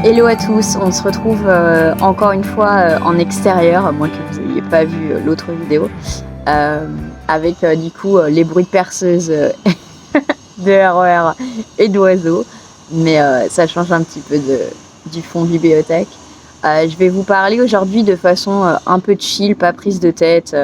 Hello à tous, on se retrouve encore une fois en extérieur, à moins que vous n'ayez pas vu l'autre vidéo, euh, avec du coup les bruits de perceuse de RER et d'oiseaux, mais ça change un petit peu du fond de bibliothèque. Je vais vous parler aujourd'hui de façon un peu chill, pas prise de tête,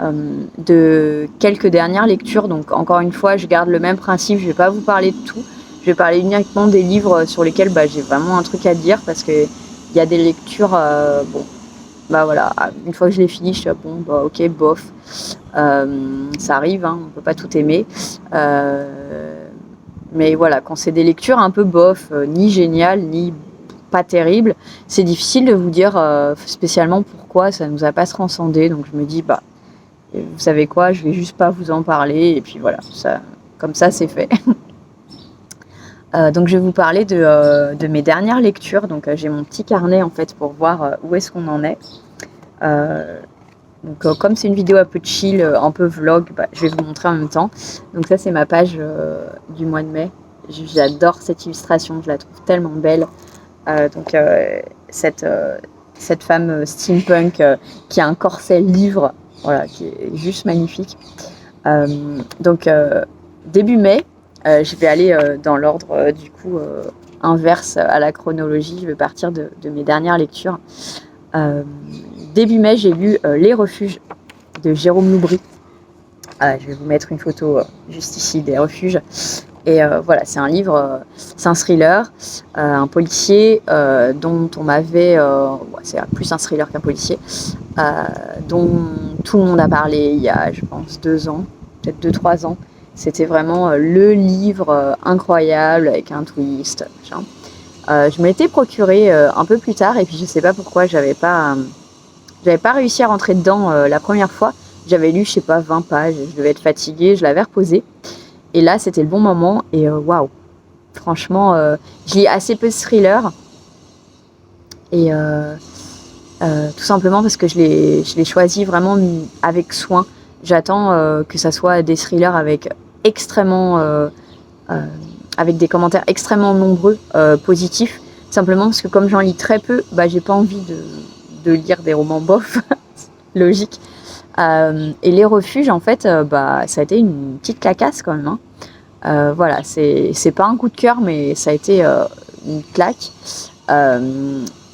de quelques dernières lectures. Donc encore une fois, je garde le même principe, je vais pas vous parler de tout. Je vais parler uniquement des livres sur lesquels j'ai vraiment un truc à dire parce que il y a des lectures, bon, bah voilà, une fois que je l'ai fini, je suis bon, bah ok, bof, ça arrive, hein, on peut pas tout aimer. Mais voilà, quand c'est des lectures un peu bof, ni géniales, ni pas terribles, c'est difficile de vous dire spécialement pourquoi ça nous a pas transcendé. Donc je me dis, bah, vous savez quoi, je vais juste pas vous en parler, et puis voilà, ça, comme ça c'est fait. Donc je vais vous parler de mes dernières lectures. Donc j'ai mon petit carnet en fait pour voir où est-ce qu'on en est. Donc comme c'est une vidéo un peu chill, un peu vlog, bah, je vais vous montrer en même temps. Donc ça c'est ma page du mois de mai. J'adore cette illustration, je la trouve tellement belle. Donc cette femme steampunk qui a un corset livre, voilà, qui est juste magnifique. Donc début mai, je vais aller dans l'ordre du coup inverse à la chronologie. Je vais partir de mes dernières lectures. Début mai, j'ai lu Les Refuges de Jérôme Loubry. Je vais vous mettre une photo juste ici des refuges. Et voilà, c'est un livre, c'est un thriller, un policier dont on m'avait, c'est plus un thriller qu'un policier, dont tout le monde a parlé il y a, je pense, 2 ans, peut-être 2-3 ans. C'était vraiment le livre incroyable avec un twist. Je me l'étais procuré un peu plus tard et puis je sais pas pourquoi j'avais pas réussi à rentrer dedans la première fois. J'avais lu, je sais pas, 20 pages, je devais être fatiguée, je l'avais reposé. Et là, c'était le bon moment et waouh, franchement, je lis assez peu de thrillers et tout simplement parce que je l'ai choisi vraiment avec soin. J'attends que ça soit des thrillers avec avec des commentaires extrêmement nombreux, positifs, simplement parce que comme j'en lis très peu, j'ai pas envie de lire des romans bof, logique. Et Les Refuges, en fait, ça a été une petite clacasse quand même, hein. Voilà, c'est pas un coup de cœur, mais ça a été une claque.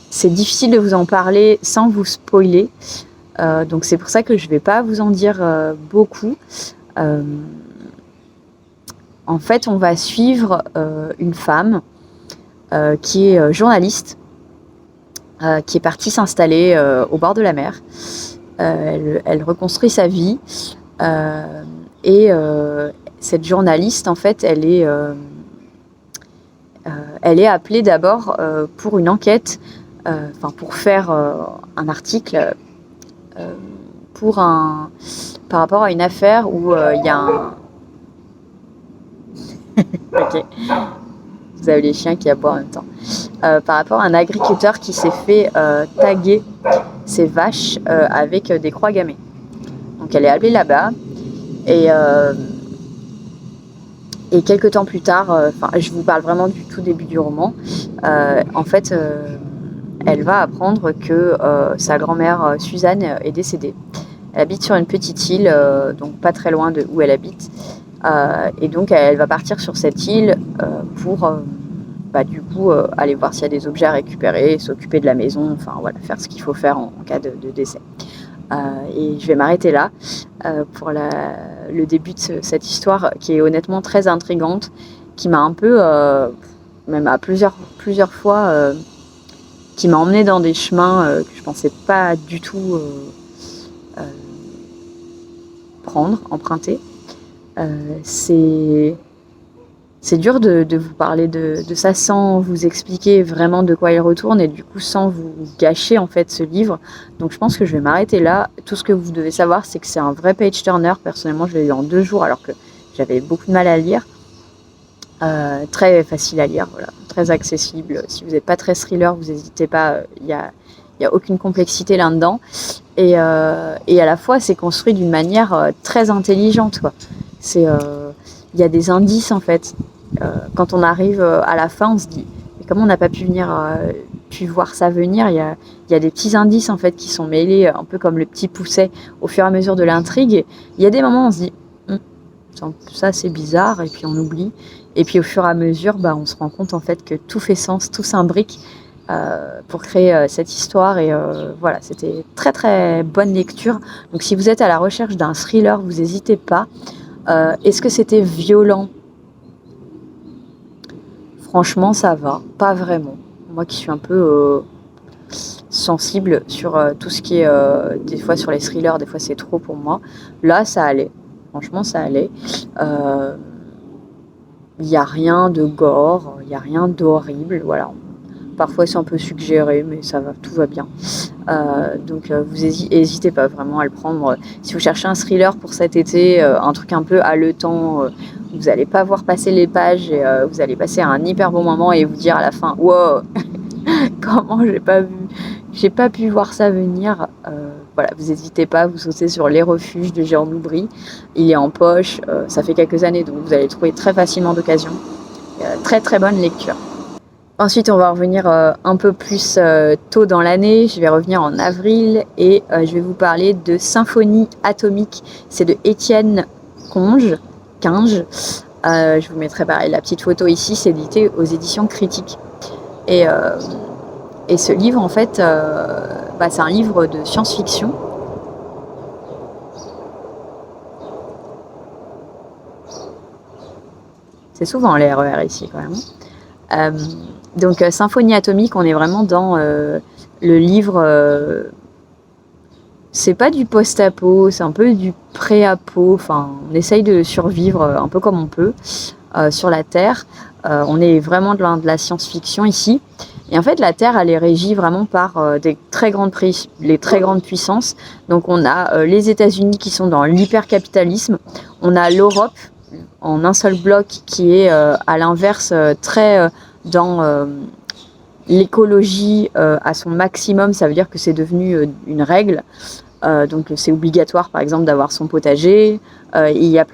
C'est difficile de vous en parler sans vous spoiler, donc c'est pour ça que je vais pas vous en dire beaucoup. En fait, on va suivre une femme qui est journaliste, qui est partie s'installer au bord de la mer. Elle reconstruit sa vie et cette journaliste, en fait, elle est appelée d'abord pour une enquête, pour faire un article par rapport à une affaire où il y a un... Ok, vous avez les chiens qui aboient en même temps. Par rapport à un agriculteur qui s'est fait taguer ses vaches avec des croix gammées. Donc elle est appelée là-bas et quelques temps plus tard, je vous parle vraiment du tout début du roman, en fait elle va apprendre que sa grand-mère Suzanne est décédée. Elle habite sur une petite île, donc pas très loin de où elle habite, et donc elle va partir sur cette île pour du coup aller voir s'il y a des objets à récupérer, s'occuper de la maison, enfin voilà, faire ce qu'il faut faire en cas de décès. Et je vais m'arrêter là pour le début de cette histoire qui est honnêtement très intrigante, qui m'a un peu, même à plusieurs fois, qui m'a emmenée dans des chemins que je pensais pas du tout emprunter. C'est dur de vous parler de ça sans vous expliquer vraiment de quoi il retourne et du coup sans vous gâcher en fait ce livre. Donc je pense que je vais m'arrêter là. Tout ce que vous devez savoir, c'est que c'est un vrai page turner. Personnellement, je l'ai lu en 2 jours alors que j'avais beaucoup de mal à lire. Très facile à lire, voilà, très accessible. Si vous n'êtes pas très thriller, vous n'hésitez pas. Il y a aucune complexité là-dedans. Et à la fois, c'est construit d'une manière très intelligente, quoi. Il y a des indices en fait. Quand on arrive à la fin, on se dit Et comme on n'a pas pu voir ça venir, il y a des petits indices en fait qui sont mêlés, un peu comme le petit pousset au fur et à mesure de l'intrigue. Il y a des moments où on se dit ça c'est bizarre, et puis on oublie. Et puis au fur et à mesure, on se rend compte en fait que tout fait sens, tout s'imbrique pour créer cette histoire. Et voilà, c'était très très bonne lecture. Donc si vous êtes à la recherche d'un thriller, vous n'hésitez pas. Est-ce que c'était violent ? Franchement, ça va, pas vraiment. Moi qui suis un peu sensible sur tout ce qui est des fois sur les thrillers, des fois c'est trop pour moi. Là, ça allait. Franchement, ça allait. Il n'y a rien de gore, il n'y a rien d'horrible. Voilà. Parfois, c'est un peu suggéré, mais ça va, tout va bien. Donc, vous n'hésitez pas vraiment à le prendre. Si vous cherchez un thriller pour cet été, un truc un peu haletant, vous n'allez pas voir passer les pages et vous allez passer un hyper bon moment et vous dire à la fin, wow, comment j'ai pas pu voir ça venir. Voilà, vous n'hésitez pas, vous sautez sur Les Refuges de Jean Loubry. Il est en poche, ça fait quelques années, donc vous allez le trouver très facilement d'occasion. Très très bonne lecture. Ensuite, on va revenir un peu plus tôt dans l'année. Je vais revenir en avril et je vais vous parler de Symphonie atomique. C'est de Étienne Quinge. Je vous mettrai pareil la petite photo ici. C'est édité aux éditions Critiques. Et ce livre, en fait, c'est un livre de science-fiction. C'est souvent les RER ici, quand même. Donc, Symphonie atomique, on est vraiment dans le livre. C'est pas du post-apo, c'est un peu du pré-apo. Enfin, on essaye de survivre un peu comme on peut sur la Terre. On est vraiment de la science-fiction ici. Et en fait, la Terre, elle est régie vraiment par les très grandes puissances. Donc, on a les États-Unis qui sont dans l'hypercapitalisme. On a l'Europe en un seul bloc qui est à l'inverse très dans l'écologie à son maximum. Ça veut dire que c'est devenu une règle. Donc c'est obligatoire par exemple d'avoir son potager. Il y a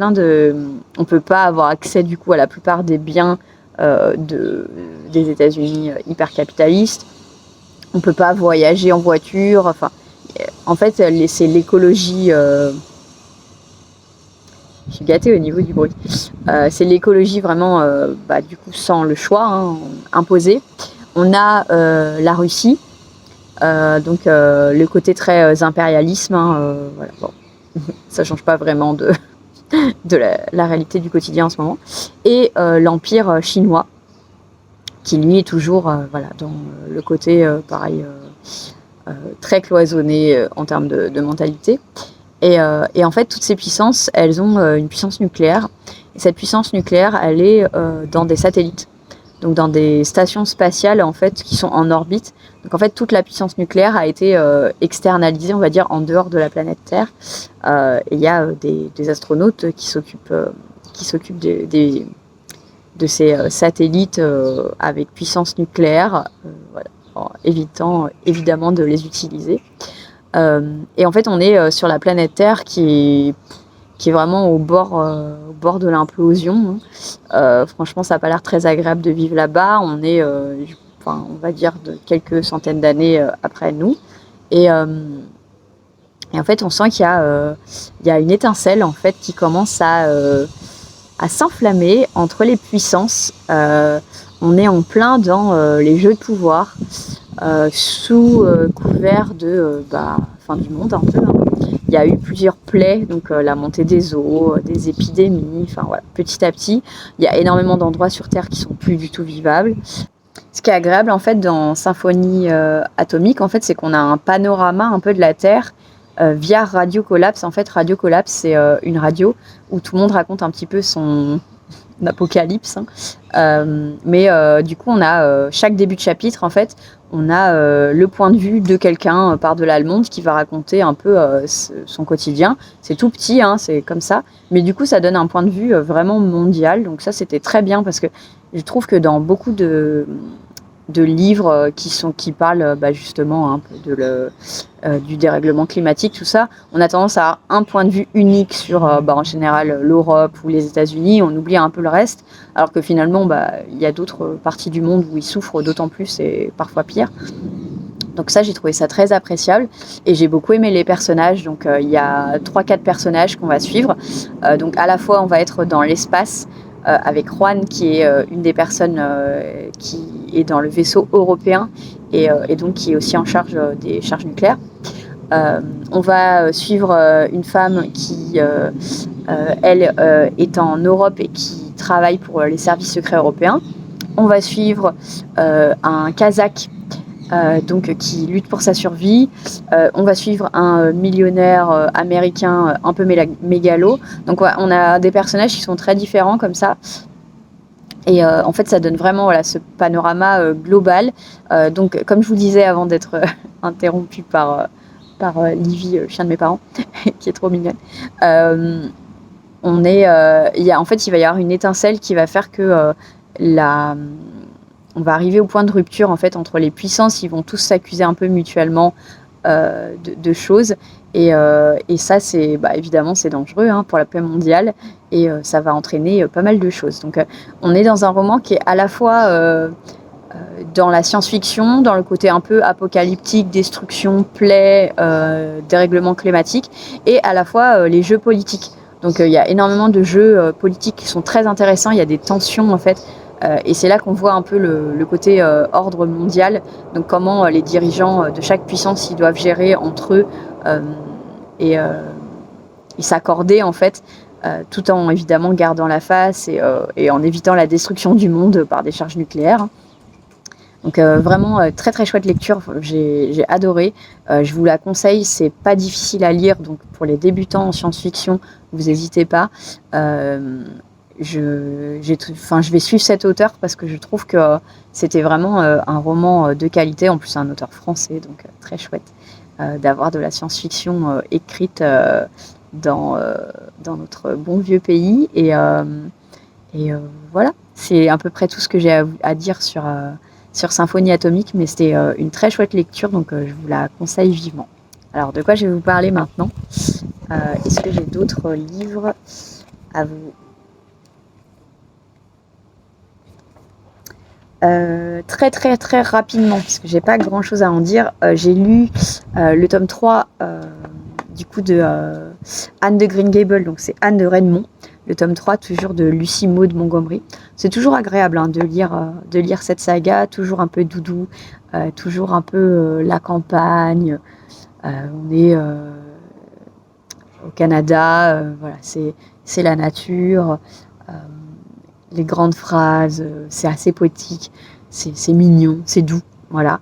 on peut pas avoir accès du coup à la plupart des biens des États-Unis hyper capitalistes. On peut pas voyager en voiture. Enfin, en fait, c'est l'écologie. Je suis gâtée au niveau du bruit. C'est l'écologie vraiment, du coup, sans le choix imposé. On a la Russie, donc le côté très impérialisme. Voilà, bon. Ça change pas vraiment de la réalité du quotidien en ce moment. Et l'empire chinois, qui lui est toujours dans le côté pareil très cloisonné en termes de mentalité. Et en fait, toutes ces puissances, elles ont une puissance nucléaire. Et cette puissance nucléaire, elle est dans des satellites, donc dans des stations spatiales en fait qui sont en orbite. Donc en fait, toute la puissance nucléaire a été externalisée, on va dire, en dehors de la planète Terre. Et il y a des astronautes qui s'occupent de ces satellites avec puissance nucléaire, en évitant évidemment de les utiliser. Et en fait, on est sur la planète Terre qui est vraiment au bord de l'implosion. Franchement, ça n'a pas l'air très agréable de vivre là-bas. On est, on va dire, de quelques centaines d'années après nous. Et en fait, on sent qu'il y a une étincelle en fait qui commence à s'enflammer entre les puissances. On est en plein dans les jeux de pouvoir. Sous couvert de fin du monde un peu. Il y a eu plusieurs plaies, donc la montée des eaux, des épidémies, enfin voilà, petit à petit. Il y a énormément d'endroits sur Terre qui sont plus du tout vivables. Ce qui est agréable en fait dans Symphonie atomique, en fait, c'est qu'on a un panorama un peu de la Terre via Radio Collapse. En fait, Radio Collapse, c'est une radio où tout le monde raconte un petit peu son apocalypse. Mais du coup, on a chaque début de chapitre, en fait, on a le point de vue de quelqu'un par-delà le monde qui va raconter un peu son quotidien. C'est tout petit, c'est comme ça. Mais du coup, ça donne un point de vue vraiment mondial. Donc ça, c'était très bien parce que je trouve que dans beaucoup de de livres qui parlent justement un peu du dérèglement climatique, tout ça. On a tendance à avoir un point de vue unique sur en général l'Europe ou les États-Unis, on oublie un peu le reste, alors que finalement il y a d'autres parties du monde où ils souffrent d'autant plus et parfois pire. Donc ça, j'ai trouvé ça très appréciable et j'ai beaucoup aimé les personnages. Donc il y a 3-4 personnages qu'on va suivre. Donc à la fois, on va être dans l'espace avec Juan, qui est une des personnes qui est dans le vaisseau européen et donc qui est aussi en charge des charges nucléaires. On va suivre une femme qui, elle, est en Europe et qui travaille pour les services secrets européens. On va suivre un Kazakh donc qui lutte pour sa survie. On va suivre un millionnaire américain un peu mégalo. Donc ouais, on a des personnages qui sont très différents comme ça. Et en fait, ça donne vraiment ce panorama global. Donc, comme je vous disais avant d'être interrompue par Livy, le chien de mes parents, qui est trop mignonne, il va y avoir une étincelle qui va faire que on va arriver au point de rupture en fait entre les puissances. Ils vont tous s'accuser un peu mutuellement de choses et ça c'est évidemment c'est dangereux pour la paix mondiale et ça va entraîner pas mal de choses. Donc on est dans un roman qui est à la fois dans la science-fiction, dans le côté un peu apocalyptique, destruction, plaie, dérèglement climatique, et à la fois les jeux politiques. Donc il y a énormément de jeux politiques qui sont très intéressants, il y a des tensions en fait. Et c'est là qu'on voit un peu le côté ordre mondial, donc comment les dirigeants de chaque puissance ils doivent gérer entre eux et s'accorder en fait, tout en évidemment gardant la face et en évitant la destruction du monde par des charges nucléaires. Donc vraiment très très chouette lecture, j'ai adoré, je vous la conseille, c'est pas difficile à lire, donc pour les débutants en science-fiction, vous n'hésitez pas. Je vais suivre cet auteur parce que je trouve que c'était vraiment un roman de qualité, en plus c'est un auteur français, donc très chouette d'avoir de la science-fiction écrite dans notre bon vieux pays. Et voilà, c'est à peu près tout ce que j'ai à dire sur Symphonie atomique, mais c'était une très chouette lecture, donc je vous la conseille vivement. Alors de quoi je vais vous parler maintenant? Est-ce que j'ai d'autres livres à vous très très très rapidement, parce que j'ai pas grand chose à en dire. J'ai lu le tome 3 du coup de Anne de Green Gables, donc c'est Anne de Redmond, le tome 3 toujours de Lucy Maud Montgomery. C'est toujours agréable de lire cette saga, toujours un peu doudou, toujours un peu la campagne, on est au Canada, voilà, c'est la nature, les grandes phrases, c'est assez poétique, c'est mignon, c'est doux, voilà.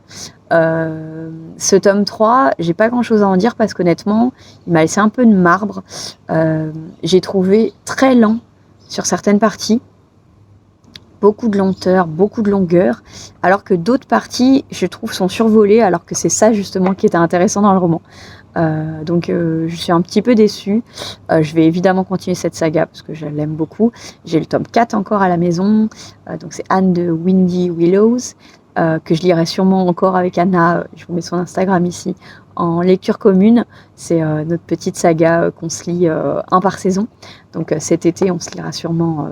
Ce tome 3, j'ai pas grand chose à en dire parce qu'honnêtement, il m'a laissé un peu de marbre. J'ai trouvé très lent sur certaines parties, beaucoup de lenteur, beaucoup de longueur, alors que d'autres parties, je trouve, sont survolées, alors que c'est ça justement qui était intéressant dans le roman. Donc je suis un petit peu déçue. Je vais évidemment continuer cette saga parce que je l'aime beaucoup. J'ai le tome 4 encore à la maison, donc c'est Anne de Windy Willows, que je lirai sûrement encore avec Anna, je vous mets son Instagram ici, en lecture commune. C'est notre petite saga qu'on se lit un par saison. Donc cet été, on se lira sûrement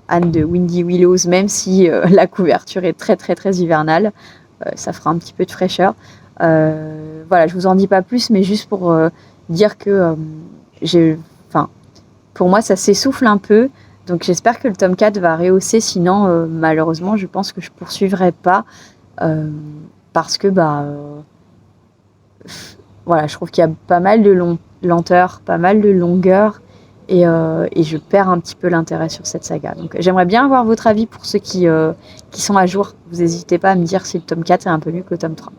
Anne de Windy Willows, même si la couverture est très très très hivernale. Ça fera un petit peu de fraîcheur. Voilà, je vous en dis pas plus, mais juste pour dire que pour moi, ça s'essouffle un peu. Donc j'espère que le tome 4 va rehausser, sinon malheureusement je pense que je poursuivrai pas parce que voilà, je trouve qu'il y a pas mal de lenteur, pas mal de longueur et je perds un petit peu l'intérêt sur cette saga. Donc j'aimerais bien avoir votre avis pour ceux qui sont à jour. Vous n'hésitez pas à me dire si le tome 4 est un peu mieux que le tome 3.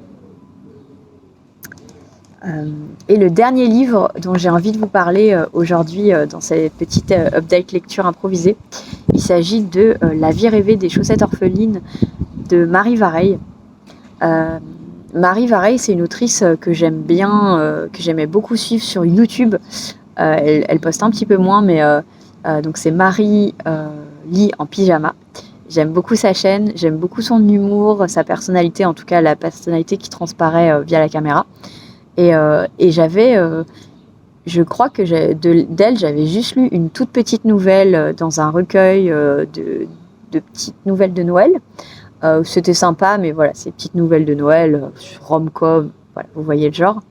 Et le dernier livre dont j'ai envie de vous parler aujourd'hui dans cette petite update lecture improvisée, il s'agit de La vie rêvée des chaussettes orphelines de Marie Vareille. Marie Vareille, c'est une autrice que j'aime bien, que j'aimais beaucoup suivre sur YouTube. Elle poste un petit peu moins, mais donc c'est Marie lit en pyjama. J'aime beaucoup sa chaîne, j'aime beaucoup son humour, sa personnalité, en tout cas la personnalité qui transparaît via la caméra. Et j'avais, je crois que d'elle, j'avais juste lu une toute petite nouvelle dans un recueil de petites nouvelles de Noël. C'était sympa, mais voilà, ces petites nouvelles de Noël, rom-com, voilà, vous voyez le genre.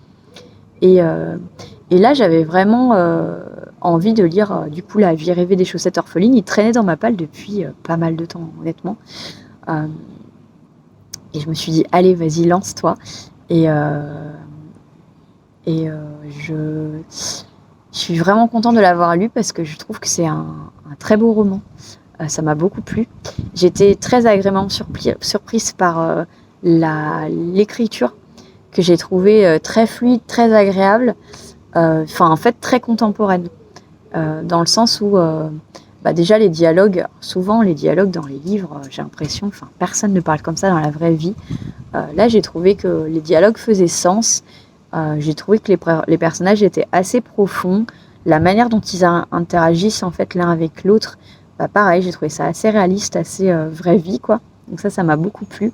Et là, j'avais vraiment envie de lire, du coup, La vie rêvée des chaussettes orphelines. Il traînait dans ma palle depuis pas mal de temps, honnêtement. Et je me suis dit, allez, vas-y, lance-toi. Je suis vraiment contente de l'avoir lu parce que je trouve que c'est un très beau roman. Ça m'a beaucoup plu. J'étais très agréablement surprise par l'écriture que j'ai trouvée très fluide, très agréable, en fait très contemporaine. Dans le sens où déjà les dialogues, souvent les dialogues dans les livres, j'ai l'impression, personne ne parle comme ça dans la vraie vie. Là j'ai trouvé que les dialogues faisaient sens. J'ai trouvé que les personnages étaient assez profonds. La manière dont ils interagissent en fait l'un avec l'autre, pareil, j'ai trouvé ça assez réaliste, assez vraie vie, quoi. Donc ça m'a beaucoup plu.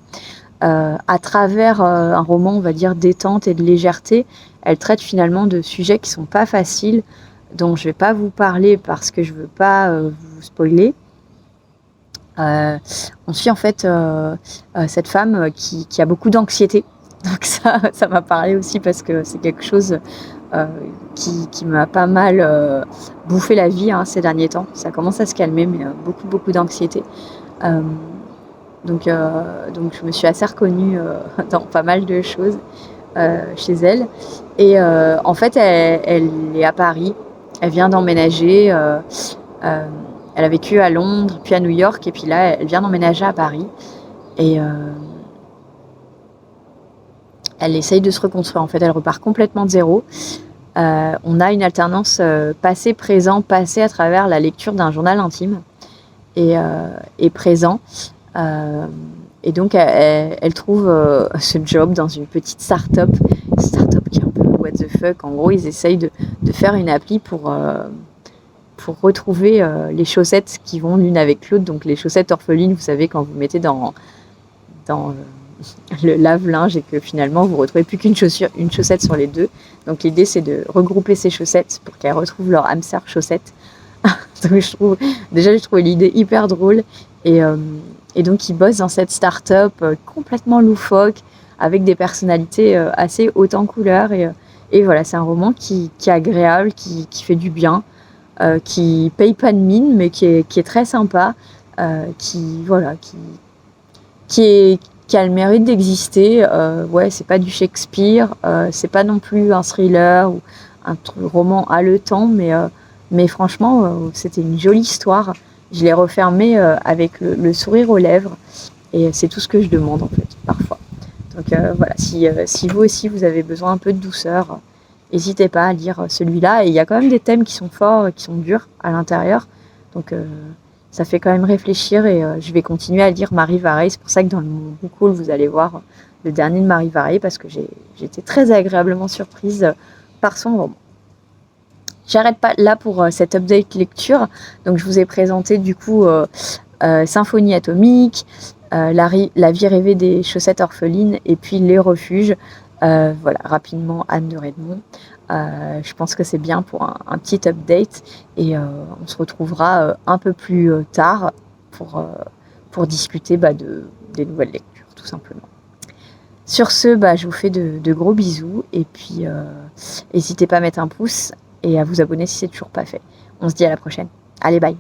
À travers un roman, on va dire, détente et de légèreté, elle traite finalement de sujets qui sont pas faciles, dont je vais pas vous parler parce que je veux pas vous spoiler. On suit en fait cette femme qui a beaucoup d'anxiété. Donc ça m'a parlé aussi parce que c'est quelque chose qui m'a pas mal bouffé la vie ces derniers temps. Ça commence à se calmer, mais beaucoup d'anxiété. Donc je me suis assez reconnue dans pas mal de choses chez elle. Et en fait, elle est à Paris. Elle vient d'emménager. Elle a vécu à Londres, puis à New York, et puis là, elle vient d'emménager à Paris. Et elle essaye de se reconstruire. En fait, elle repart complètement de zéro. On a une alternance passé-présent, passé à travers la lecture d'un journal intime et présent. Et donc, elle trouve ce job dans une petite start-up qui est un peu what the fuck. En gros, ils essayent de faire une appli pour retrouver les chaussettes qui vont l'une avec l'autre. Donc, les chaussettes orphelines, vous savez, quand vous mettez dans le lave-linge et que finalement, vous ne retrouvez plus qu'une chaussette sur les deux. Donc, l'idée, c'est de regrouper ces chaussettes pour qu'elles retrouvent leur âme sœur chaussette. Donc, j'ai trouvé l'idée hyper drôle. Et donc, ils bossent dans cette start-up complètement loufoque, avec des personnalités assez hautes en couleur. Et voilà, c'est un roman qui est agréable, qui fait du bien, qui paye pas de mine, mais qui est très sympa, qui a le mérite d'exister. Ouais, c'est pas du Shakespeare, c'est pas non plus un thriller ou un roman haletant, mais franchement, c'était une jolie histoire. Je l'ai refermé avec le sourire aux lèvres, et c'est tout ce que je demande en fait, parfois. Donc voilà, si vous aussi vous avez besoin un peu de douceur, n'hésitez pas à lire celui-là. Et il y a quand même des thèmes qui sont forts, qui sont durs à l'intérieur. Donc ça fait quand même réfléchir, et je vais continuer à lire Marie Varey. C'est pour ça que dans mon book haul, vous allez voir le dernier de Marie Varey, parce que j'ai été très agréablement surprise par son roman. J'arrête pas là pour cette update lecture. Donc je vous ai présenté du coup Symphonie atomique, la vie rêvée des chaussettes orphelines, et puis Les refuges. Voilà, rapidement, Anne de Redmond. Je pense que c'est bien pour un petit update, et on se retrouvera un peu plus tard pour discuter des nouvelles lectures, tout simplement. Sur ce, je vous fais de gros bisous, et puis n'hésitez pas à mettre un pouce et à vous abonner si c'est toujours pas fait. On se dit à la prochaine. Allez, bye!